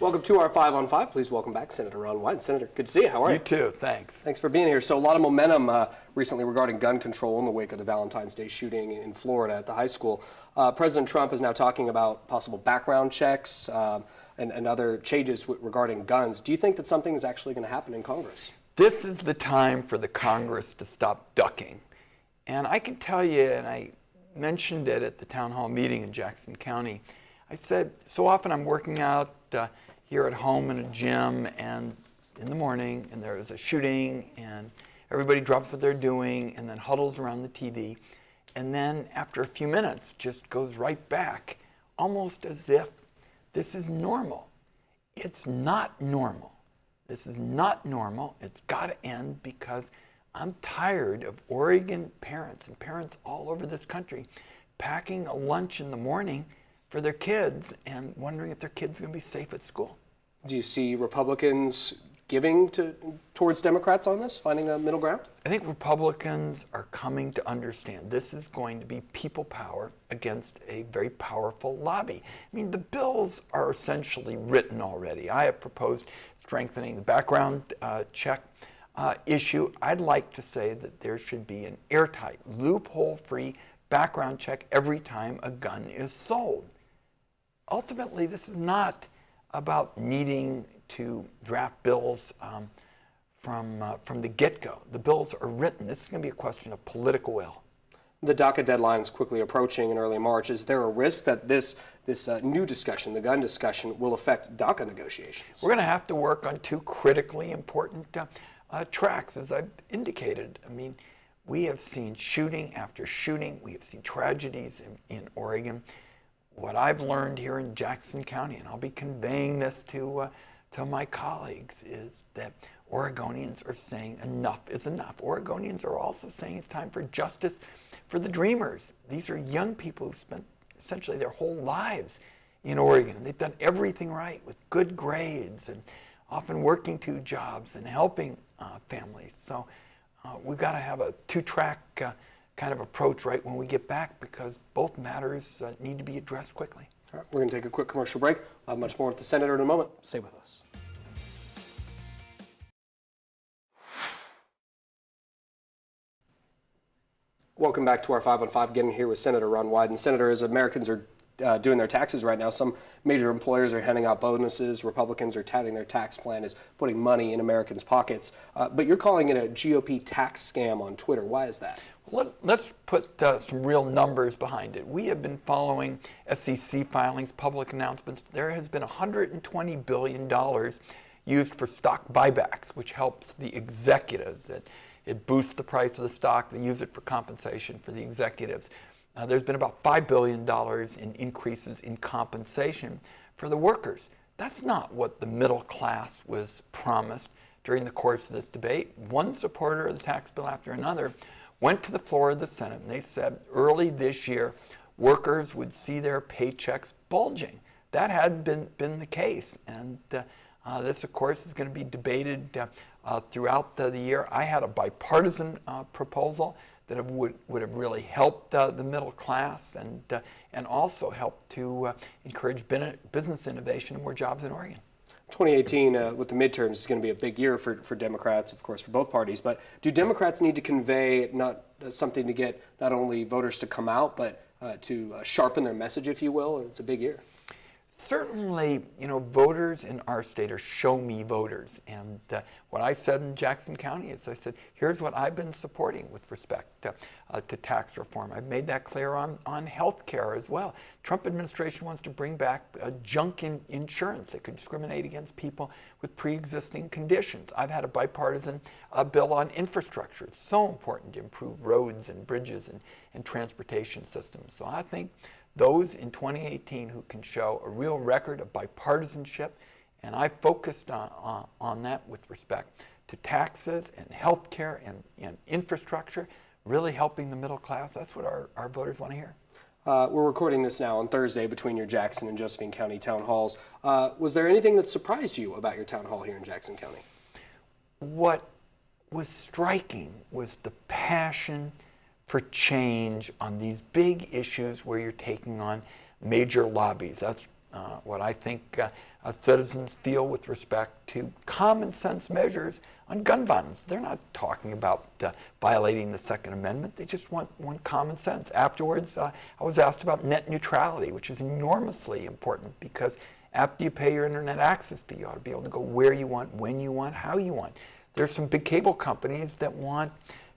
Welcome to our 5 on 5. Please welcome back Senator Ron Wyden. Senator, good to see you. How are you? You too. Thanks. Thanks for being here. So a lot of momentum recently regarding gun control in the wake of the Valentine's Day shooting in Florida at the high school. President Trump is now talking about possible background checks and other changes regarding guns. Do you think that something is actually going to happen in Congress? This is the time for the Congress to stop ducking. And I can tell you, and I mentioned it at the town hall meeting in Jackson County, I said, so often I'm working out here at home in a gym and in the morning, and there's a shooting, and everybody drops what they're doing and then huddles around the TV. And then after a few minutes, just goes right back, almost as if this is normal. It's not normal. This is not normal. It's got to end, because I'm tired of Oregon parents and parents all over this country packing a lunch in the morning for their kids and wondering if their kids are going to be safe at school. Do you see Republicans giving towards Democrats on this, finding a middle ground? I think Republicans are coming to understand this is going to be people power against a very powerful lobby. I mean, the bills are essentially written already. I have proposed strengthening the background check issue. I'd like to say that there should be an airtight, loophole-free background check every time a gun is sold. Ultimately, this is not about needing to draft bills from the get-go. The bills are written. This is going to be a question of political will. The DACA deadline is quickly approaching in early March. Is there a risk that this new discussion, the gun discussion, will affect DACA negotiations? We're going to have to work on two critically important tracks, as I've indicated. I mean, we have seen shooting after shooting. We have seen tragedies in Oregon. What I've learned here in Jackson County, and I'll be conveying this to my colleagues, is that Oregonians are saying enough is enough. Oregonians are also saying it's time for justice for the Dreamers. These are young people who've spent essentially their whole lives in Oregon. They've done everything right with good grades and often working 2 jobs and helping families. So we've got to have a two-track kind of approach right when we get back, because both matters need to be addressed quickly. All right, we're going to take a quick commercial break. We'll have much more with the Senator in a moment. Stay with us. Welcome back to our 5 on 5. Getting here with Senator Ron Wyden. Senator, as Americans are doing their taxes right now, some major employers are handing out bonuses. Republicans are touting their tax plan as putting money in Americans' pockets. But you're calling it a GOP tax scam on Twitter. Why is that? Let's put some real numbers behind it. We have been following SEC filings, public announcements. There has been $120 billion used for stock buybacks, which helps the executives. It boosts the price of the stock. They use it for compensation for the executives. There's been about $5 billion in increases in compensation for the workers. That's not what the middle class was promised during the course of this debate. One supporter of the tax bill after another went to the floor of the Senate, and they said early this year workers would see their paychecks bulging. That hadn't been the case, and this, of course, is going to be debated throughout the year. I had a bipartisan proposal that would have really helped the middle class and also helped to encourage business innovation and more jobs in Oregon. 2018 with the midterms is going to be a big year for Democrats, of course, for both parties. But do Democrats need to convey something to get not only voters to come out, but to sharpen their message, if you will? It's a big year. Certainly, voters in our state are show-me voters. And what I said in Jackson County is I said, here's what I've been supporting with respect to tax reform. I've made that clear on health care as well. Trump administration wants to bring back junk insurance that could discriminate against people with pre-existing conditions. I've had a bipartisan bill on infrastructure. It's so important to improve roads and bridges and transportation systems. So I think those in 2018 who can show a real record of bipartisanship, and I focused on that with respect to taxes and health care and infrastructure, really helping the middle class. That's what our voters want to hear. We're recording this now on Thursday between your Jackson and Josephine County town halls. Was there anything that surprised you about your town hall here in Jackson County? What was striking was the passion for change on these big issues where you're taking on major lobbies. That's what I think citizens feel with respect to common sense measures on gun violence. They're not talking about violating the Second Amendment. They just want common sense. Afterwards, I was asked about net neutrality, which is enormously important because after you pay your internet access fee, you ought to be able to go where you want, when you want, how you want. There's some big cable companies that want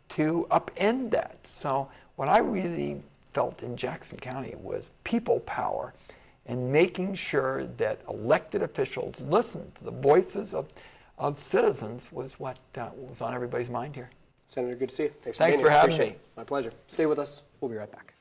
to upend that. So what I really felt in Jackson County was people power and making sure that elected officials listen to the voices of citizens was what was on everybody's mind here. Senator, good to see you. Thanks for having me. My pleasure. Stay with us. We'll be right back.